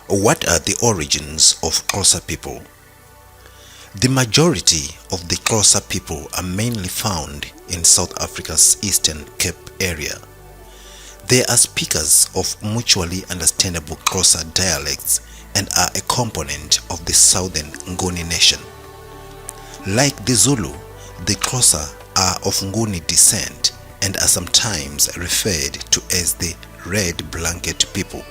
What are the origins of Xhosa people? The majority of the Xhosa people are mainly found in South Africa's Eastern Cape area. They are speakers of mutually understandable Xhosa dialects and are a component of the southern Nguni nation. Like the Zulu, the Xhosa are of Nguni descent and are sometimes referred to as the Red Blanket people.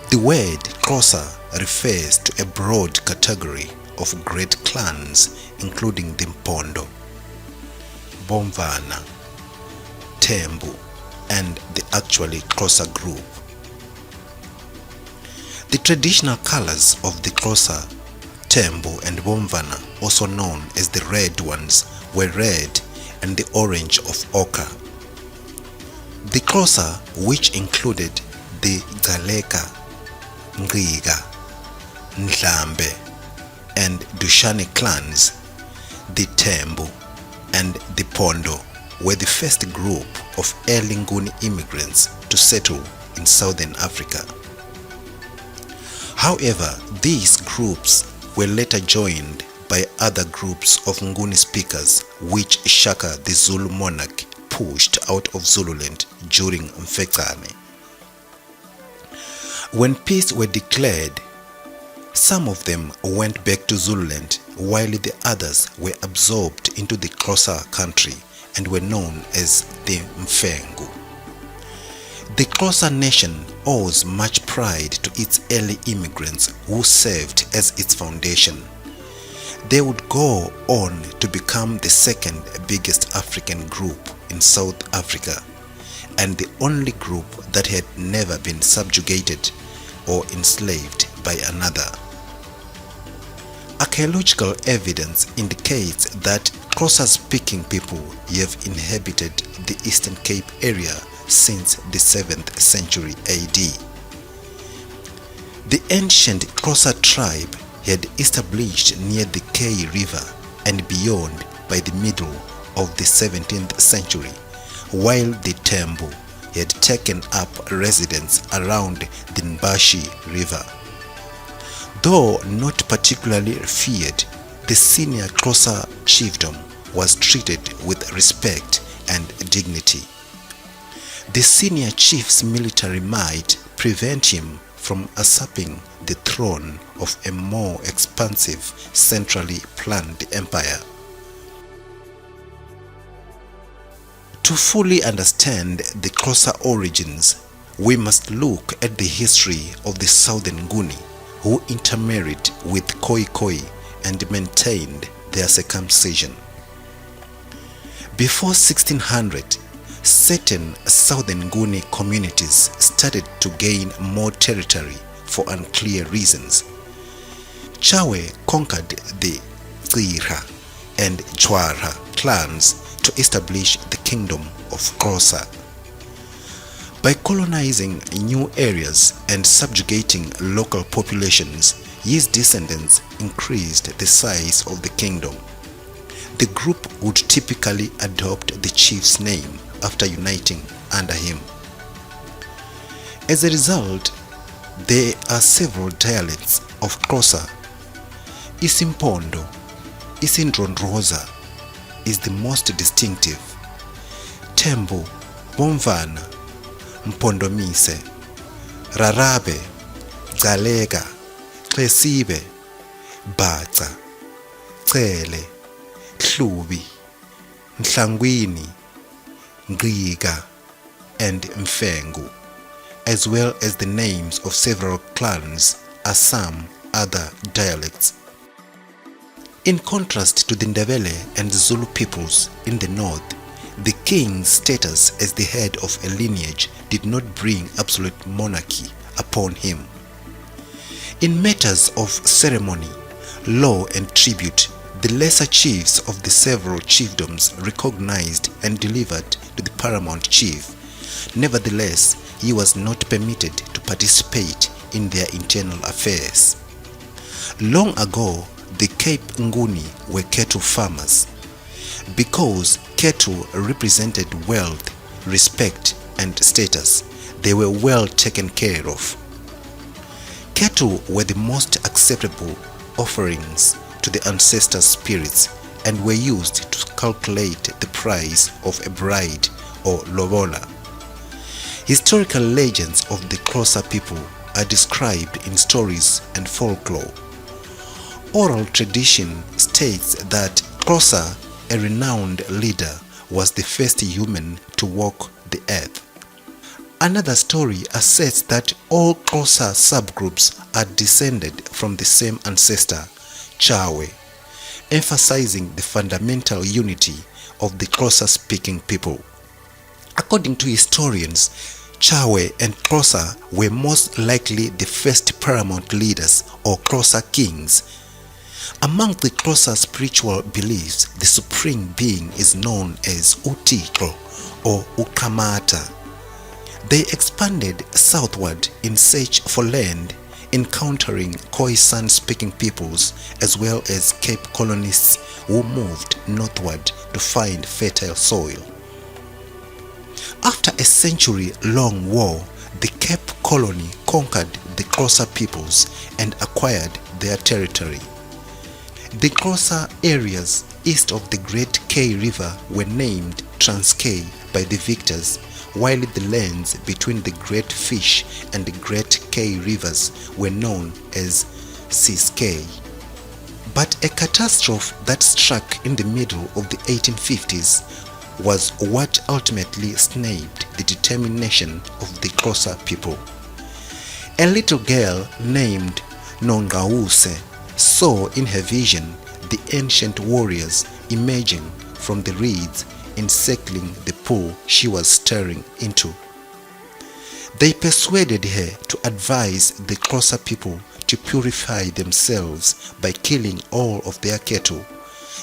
The word Xhosa refers to a broad category of great clans including the Mpondo, Bomvana, Tembu, and the actually Xhosa group. The traditional colors of the Xhosa, Tembu and Bomvana, also known as the red ones, were red and the orange of ochre. The Xhosa, which included the Galeka, Ngqiga, Ndlambe, and Dushane clans, the Tembu and the Pondo were the first group of early Nguni immigrants to settle in southern Africa. However, these groups were later joined by other groups of Nguni speakers which Shaka the Zulu monarch pushed out of Zululand during Mfecane. When peace were declared, some of them went back to Zululand while the others were absorbed into the Xhosa country and were known as the Mfengu. The Xhosa nation owes much pride to its early immigrants who served as its foundation. They would go on to become the second biggest African group in South Africa and the only group that had never been subjugated or enslaved by another. Archaeological evidence indicates that Xhosa-speaking people have inhabited the Eastern Cape area since the 7th century AD. The ancient Xhosa tribe had established near the Kei River and beyond by the middle of the 17th century, while the Tembu had taken up residence around the Mbashi River. Though not particularly feared, the senior Xhosa chiefdom was treated with respect and dignity. The senior chief's military might prevent him from usurping the throne of a more expansive, centrally planned empire. To fully understand the Xhosa origins, we must look at the history of the southern Nguni, who intermarried with Khoi and maintained their circumcision. Before 1600, certain southern Nguni communities started to gain more territory for unclear reasons. Chawe conquered the Xira and Chwara clans to establish the kingdom of Xhosa. By colonizing new areas and subjugating local populations, his descendants increased the size of the kingdom. The group would typically adopt the chief's name after uniting under him. As a result, there are several dialects of Xhosa. Isimpondo, Isindrondroza is the most distinctive. Tembu, Bomvana, Mpondomise, Rarabe, Galeka, Xesibe, Batsa, Cele, Hlubi, Nhlangwini, Ngqiga, and Mfengu, as well as the names of several clans, are some other dialects. In contrast to the Ndebele and Zulu peoples in the north, the king's status as the head of a lineage did not bring absolute monarchy upon him. In matters of ceremony, law, and tribute, the lesser chiefs of the several chiefdoms recognized and delivered to the paramount chief. Nevertheless, he was not permitted to participate in their internal affairs. Long ago, the Cape Nguni were cattle farmers. Because cattle represented wealth, respect, and status, they were well taken care of. Cattle were the most acceptable offerings to the ancestor spirits and were used to calculate the price of a bride or lobola. Historical legends of the Xhosa people are described in stories and folklore. Oral tradition states that Xhosa, a renowned leader, was the first human to walk the earth. Another story asserts that all Xhosa subgroups are descended from the same ancestor, Chawe, emphasizing the fundamental unity of the Xhosa-speaking people. According to historians, Chawe and Xhosa were most likely the first paramount leaders or Xhosa kings. Among the Xhosa spiritual beliefs, the supreme being is known as Uthixo or Uqamata. They expanded southward in search for land, encountering Khoisan-speaking peoples as well as Cape colonists who moved northward to find fertile soil. After a century-long war, the Cape colony conquered the Xhosa peoples and acquired their territory. The Xhosa areas east of the Great K River were named Transkei by the victors, while the lands between the Great Fish and the Great K Rivers were known as Ciskei. But a catastrophe that struck in the middle of the 1850s was what ultimately snapped the determination of the Xhosa people. A little girl named Nongqawuse saw in her vision the ancient warriors emerging from the reeds encircling the pool she was staring into. They persuaded her to advise the Xhosa people to purify themselves by killing all of their cattle,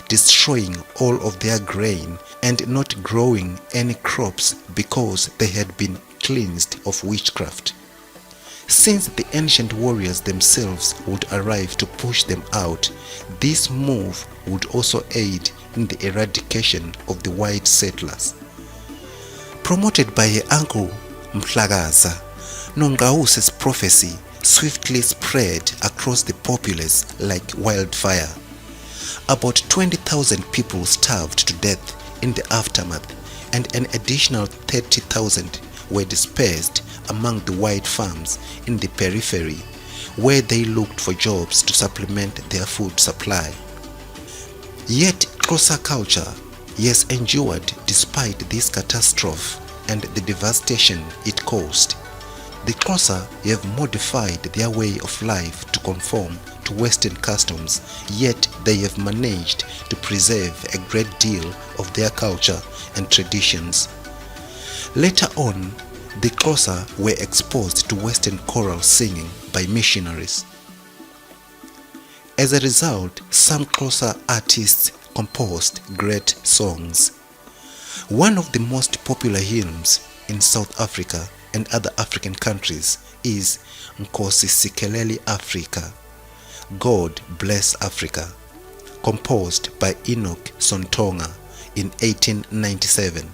destroying all of their grain, and not growing any crops because they had been cleansed of witchcraft. Since the ancient warriors themselves would arrive to push them out, this move would also aid in the eradication of the white settlers. Promoted by her uncle Mhlakaza, Nongqawuse's prophecy swiftly spread across the populace like wildfire. About 20,000 people starved to death in the aftermath, and an additional 30,000 were dispersed among the white farms in the periphery, where they looked for jobs to supplement their food supply. Yet Xhosa culture, yes, endured despite this catastrophe and the devastation it caused. The Xhosa have modified their way of life to conform to Western customs, yet they have managed to preserve a great deal of their culture and traditions. Later on, the Xhosa were exposed to Western choral singing by missionaries. As a result, some Xhosa artists composed great songs. One of the most popular hymns in South Africa and other African countries is Nkosi Sikelel' Afrika, God Bless Africa, composed by Enoch Sontonga in 1897.